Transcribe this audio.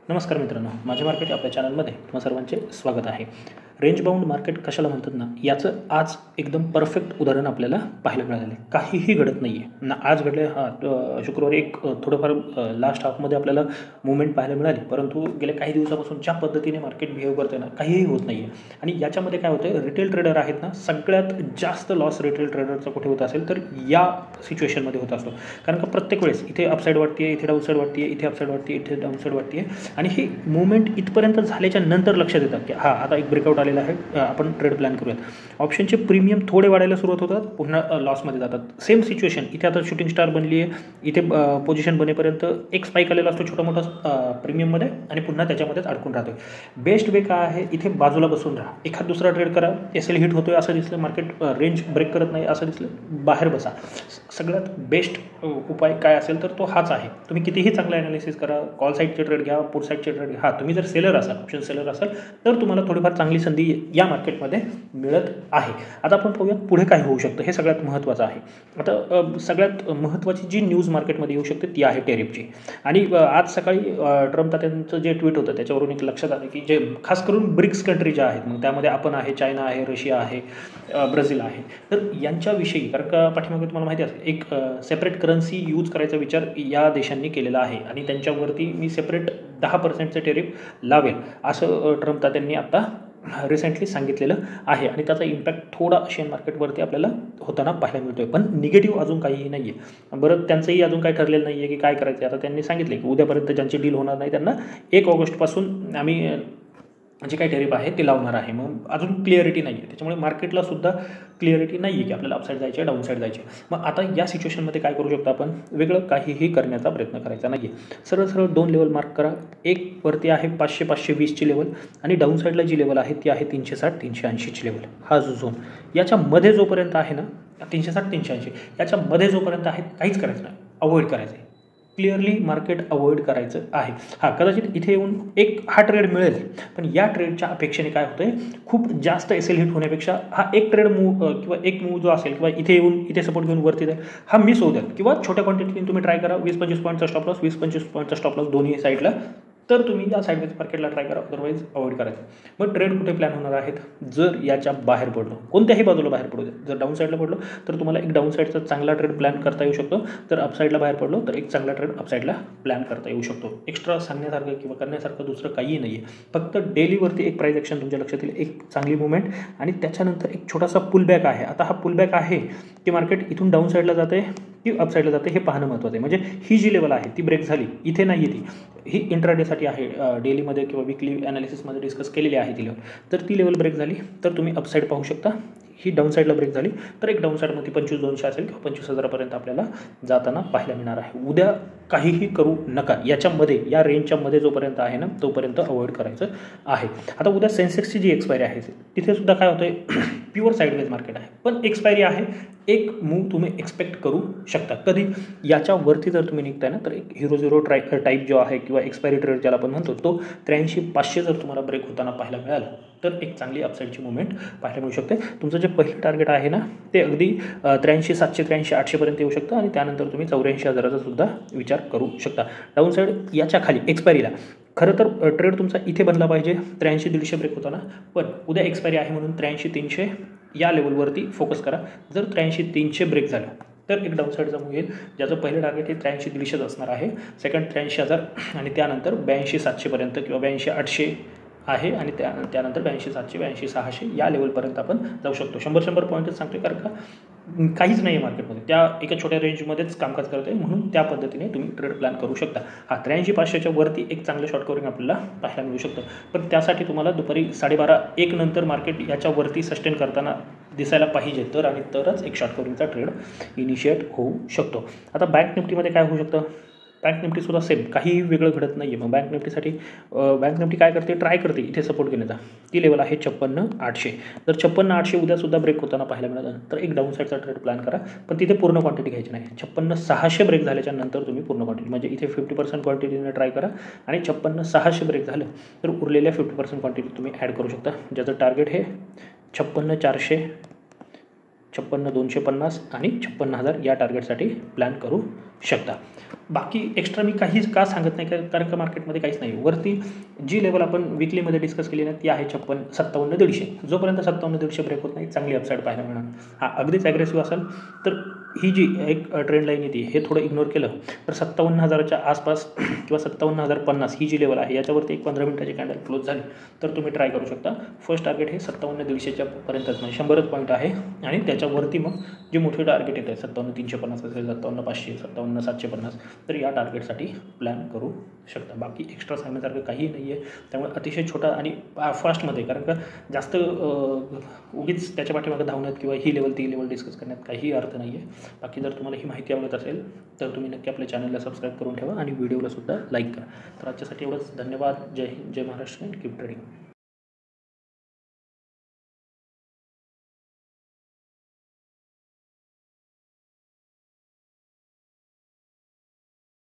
नमस्कार मित्रांनो, माझे मार्केट आपल्या चॅनलमध्ये तुम्हा सर्वांचे स्वागत आहे. रेंज बाउंड मार्केट कशाला म्हणतात ना, याचं आज एकदम परफेक्ट उदाहरण आपल्याला पाहायला मिळालं. काहीही घडत नाही आहे ना. आज घडले शुक्रवारी एक थोडंफार लास्ट हाफमध्ये आपल्याला मुवमेंट पाहायला मिळाली, परंतु गेल्या काही दिवसापासून ज्या पद्धतीने मार्केट बिहेव करते ना, काहीही होत नाही आहे. आणि याच्यामध्ये काय होतं, रिटेल ट्रेडर आहेत ना, सगळ्यात जास्त लॉस रिटेल ट्रेडरचा कुठे होत असेल तर या सिच्युएशनमध्ये होत असतो. कारण का प्रत्येक वेळेस इथे अपसाईड वाटते आहे, इथे डाऊनसाईड वाटते आहे, इथे अपसाईड वाटते, इथे डाऊनसाईड वाटते आहे. आणि ही मुवमेंट इथपर्यंत झाल्याच्या नंतर लक्षात येतात की आता एक ब्रेकआउट आलेला आहे, आपण ट्रेड प्लॅन करूयात. ऑप्शनचे प्रीमियम थोडे वाढायला सुरुवात होतात, पुन्हा लॉसमध्ये जातात. सेम सिच्युएशन इथे आता शूटिंग स्टार बनली आहे. इथे पोझिशन बनेपर्यंत एक स्पाईक आलेला असतो छोटा मोठा प्रीमियममध्ये, आणि पुन्हा त्याच्यामध्येच अडकून राहतो. बेस्ट वे काय आहे, इथे बाजूला बसून राहा, एखाद दुसरा ट्रेड करा. एस एल हिट होतोय असं दिसलं, मार्केट रेंज ब्रेक करत नाही असं दिसलं, बाहेर बसा. सगळ्यात बेस्ट उपाय काय असेल तर तो हाच आहे. तुम्ही कितीही चांगला ॲनालिसिस करा, कॉल साईडचे ट्रेड घ्या, पुट साईडचे ट्रेड घ्या. तुम्ही जर सेलर असाल, ऑप्शन सेलर असाल, तर तुम्हाला थोडीफार चांगली संधी या मार्केटमध्ये मिळत आहे. आता आपण पाहूयात पुढे काय होऊ शकतं, हे सगळ्यात महत्त्वाचं आहे. आता सगळ्यात महत्त्वाची जी न्यूज मार्केटमध्ये येऊ शकते ती आहे टेरिफची. आणि आज सकाळी ट्रम्प तात्यांचं जे ट्विट होतं त्याच्यावरून एक लक्षात आलं की जे खास करून ब्रिक्स कंट्री ज्या आहेत, मग त्यामध्ये आपण आहे, चायना आहे, रशिया आहे, ब्राझील आहे, तर यांच्याविषयी, कारण का पाठीमागे तुम्हाला माहिती असेल एक सेपरेट करन्सी यूज करायचा विचार या देशांनी केलेला आहे. आणि त्यांच्यावरती मी सेपरेट 10% टेरिफ लावेल असं ट्रम्प तात्यांनी आता रिसेंटली सांगितलेलं आहे. आणि त्याचा इम्पॅक्ट थोडा शेअर मार्केटवरती आपल्याला होताना पाहायला मिळतो आहे. पण निगेटिव्ह अजून काहीही नाही आहे. बरं, त्यांचंही अजून काही ठरलेलं नाही आहे की काय करायचं. आता त्यांनी सांगितले की उद्यापर्यंत ज्यांची डील होणार नाही त्यांना 1 ऑगस्टपासून आम्ही जे काही टेरिफ आहे ते लावणार आहे. मग अजून क्लिअरिटी नाही आहे, त्याच्यामुळे मार्केटला सुद्धा क्लिअरिटी नाही आहे की आपल्याला अपसाईड जायचे आहे, डाऊनसाईड जायचे. मग आता या सिच्युएशनमध्ये काय करू शकतो आपण, वेगळं काहीही करण्याचा प्रयत्न करायचा नाही आहे. सरळ सरळ 2 लेवल मार्क करा. एक वरती आहे 500-520ची लेवल, आणि डाऊनसाईडला जी लेवल आहे ती आहे 360-380ची लेवल. हा जो झोन याच्यामध्ये जोपर्यंत आहे ना, 360-380 याच्यामध्ये जोपर्यंत आहे काहीच करायचं नाही, अवॉइड करायचं आहे. क्लिअरली मार्केट अवॉइड करायचं आहे. कदाचित इथे येऊन हा ट्रेड मिळेल, पण या ट्रेडच्या अपेक्षेने काय होतं आहे, खूप जास्त एस एल हिट होण्यापेक्षा हा एक ट्रेड मूव किंवा एक मूव जो असेल, किंवा इथे येऊन इथे सपोर्ट घेऊन वरती जाईल, हा मिस होऊ द्या. किंवा छोट्या क्वांटिटीने तुम्ही ट्राय करा, 20-25 पॉईंटचा स्टॉप लॉस, 20-25 पॉईंटचा स्टॉप लॉस दोन्ही साईडला, तर तुम्ही या साईडवेज मार्केटला ट्राय करा, अदरवाईज अवॉइड करायचं. मग ट्रेड कुठे प्लॅन होणार आहेत, जर याच्या बाहेर पडलो, कोणत्याही बाजूला बाहेर पडू द्या, जर डाऊन साईडला पडलो तर तुम्हाला एक डाऊन साईडचा चांगला ट्रेड प्लॅन करता येऊ शकतो. जर अपसाईडला बाहेर पडलो तर एक चांगला ट्रेड अपसाईडला प्लॅन करता येऊ शकतो. एक्स्ट्रा सांगण्यासारखं किंवा करण्यासारखं दुसरं काहीही नाही आहे. फक्त डेलीवरती एक प्राईस ॲक्शन तुमच्या लक्षात येईल, एक चांगली मुवमेंट, आणि त्याच्यानंतर एक छोटासा पुलबॅक आहे. आता हा पुलबॅक आहे की मार्केट इथून डाऊन साईडला जाते की अपसाईडला जाते हे पाहणं महत्त्वाचं आहे. म्हणजे ही जी लेवल आहे ती ब्रेक झाली, इथे नाही आहे, ही इंट्राडेसाठी आहे, डेलीमध्ये किंवा विकली ॲनालिसिसमध्ये डिस्कस केलेली आहे ती लेवल. जर ती लेवल ब्रेक झाली तर तुम्ही अपसाईड पाहू शकता. ही डाऊन साईडला ब्रेक झाली तर एक डाऊन साईडमध्ये 25,200 असेल किंवा 25,000पर्यंत आपल्याला जाताना पाहायला मिळणार आहे. उद्या काहीही करू नका, याच्यामध्ये या रेंजच्या मध्ये जोपर्यंत आहे ना तोपर्यंत अवॉइड करायचं आहे. आता उद्या सेन्सेक्सची जी एक्सपायरी आहे तिथे सुद्धा काय होतं आहे, प्युअर साईडवेज मार्केट आहे, पण एक्सपायरी आहे. एक मूव तुम्ही एक्सपेक्ट करू शकता. कधी याच्यावरती जर तुम्ही निघताय ना, तर एक हिरो टाईप जो आहे किंवा एक्सपायरी ट्रेड ज्याला आपण म्हणतो, तो 83,500 जर तुम्हाला ब्रेक होताना पाहायला मिळालं तर एक चांगली अपसाईडची मुवमेंट पाहायला मिळू शकते. तुमचं जे पहिलं टार्गेट आहे ना ते अगदी 83,700, 83,800पर्यंत येऊ शकतं, आणि त्यानंतर तुम्ही 84,000चा सुद्धा विचार करू शकता. डाऊन साईड याच्या खाली एक्सपायरीला खरं तर ट्रेड तुमचा इथे बनला पाहिजे 83,150 ब्रेक होताना, पण उद्या एक्सपायरी आहे म्हणून 83,300 या लेवलवरती फोकस करा. जर 83,300 ब्रेक झालं तर एक डाऊन साईडचा मूव येईल, ज्याचं पहिलं टार्गेट हे 83,150 असणार आहे, सेकंड 83,000, आणि त्यानंतर 82,700पर्यंत किंवा 82,800 आहे, आणि त्यानंतर 82,700, 82,600 या लेवलपर्यंत आपण जाऊ शकतो. 100 पॉईंटच सांगतोय, कारण का काहीच नाही आहे मार्केटमध्ये, त्या एका छोट्या रेंजमध्येच कामकाज करत आहे, म्हणून त्या पद्धतीने तुम्ही ट्रेड प्लॅन करू शकता. 83,500च्या वरती एक चांगलं शॉर्ट कवरिंग आपल्याला पाहायला मिळू शकतं, पण त्यासाठी तुम्हाला दुपारी 12:30-1 नंतर मार्केट याच्यावरती सस्टेन करताना दिसायला पाहिजे, तरच एक शॉर्ट कवरिंगचा ट्रेड इनिशिएट होऊ शकतो. आता बँक निफ्टीमध्ये काय होऊ शकतं, बँक निफ्टीसुद्धा सेम, काहीही वेगळं घडत नाही आहे. मग बँक निफ्टी काय करते, ट्राय करते इथे सपोर्ट घेण्याचा. ती लेवल आहे 56,800. जर 56,800 उद्यासुद्धा ब्रेक होताना पाहायला मिळालं तर एक डाऊन साईडचा ट्रेड प्लॅन करा, पण तिथे पूर्ण क्वांटिटी घ्यायची नाही. 56,600 ब्रेक झाल्याच्या नंतर तुम्ही पूर्ण क्वांटिटी, म्हणजे इथे 50% क्वांटिटीने ट्राय करा, आणि 56,600 ब्रेक झालं तर उरलेल्या 50% क्वांटिटी तुम्ही ॲड करू शकता, ज्याचं टार्गेट हे 56,400, 56,250 आणि 56,000 या टार्गेटसाठी प्लॅन करू शकता. बाकी एक्स्ट्रा मी काहीच का सांगत नाही, कारण का मार्केटमध्ये काहीच नाही. वरती जी लेवल आपण विकलीमध्ये डिस्कस केली ना ती आहे 57,150. जोपर्यंत 57,150 ब्रेक होत नाही चांगली अपसाईड पाहायला मिळणार. हा अगदीच ॲग्रेसिव्ह असेल तर ही जी एक ट्रेंड लाईन येते हे थोडं इग्नोर केलं तर 57,000च्या आसपास किंवा 57,050 ही जी लेवल आहे याच्यावरती एक 15 मिनिटाची कॅन्डल क्लोज झाली तर तुम्ही ट्राय करू शकता. फर्स्ट टार्गेट हे 57,150च्या पर्यंतच म्हणजे 100च पॉईंट आहे आणि त्याच्यावरती मग जे मोठे टार्गेट येत आहे 57,350 असेल, 57,500, 57,750 तर या टार्गेटसाठी प्लॅन करू शकता. बाकी एक्स्ट्रा सांगण्यासारखं काही नाही आहे. त्यामुळे अतिशय छोटा आणि फास्टमध्ये, कारण का जास्त उगीच त्याच्या पाठीमागं धावण्यात किंवा ही लेवल ती लेवल डिस्कस करण्यात काही अर्थ नाही आहे. बाकी जर तुम्हाला ही माहिती आवडत असेल तर तुम्ही नक्की आपल्या चॅनलला सबस्क्राईब करून ठेवा आणि व्हिडिओला सुद्धा लाईक करा. तर आजच्यासाठी एवढंच. धन्यवाद. जय हिंद, जय महाराष्ट्र, कीप ट्रेडिंग.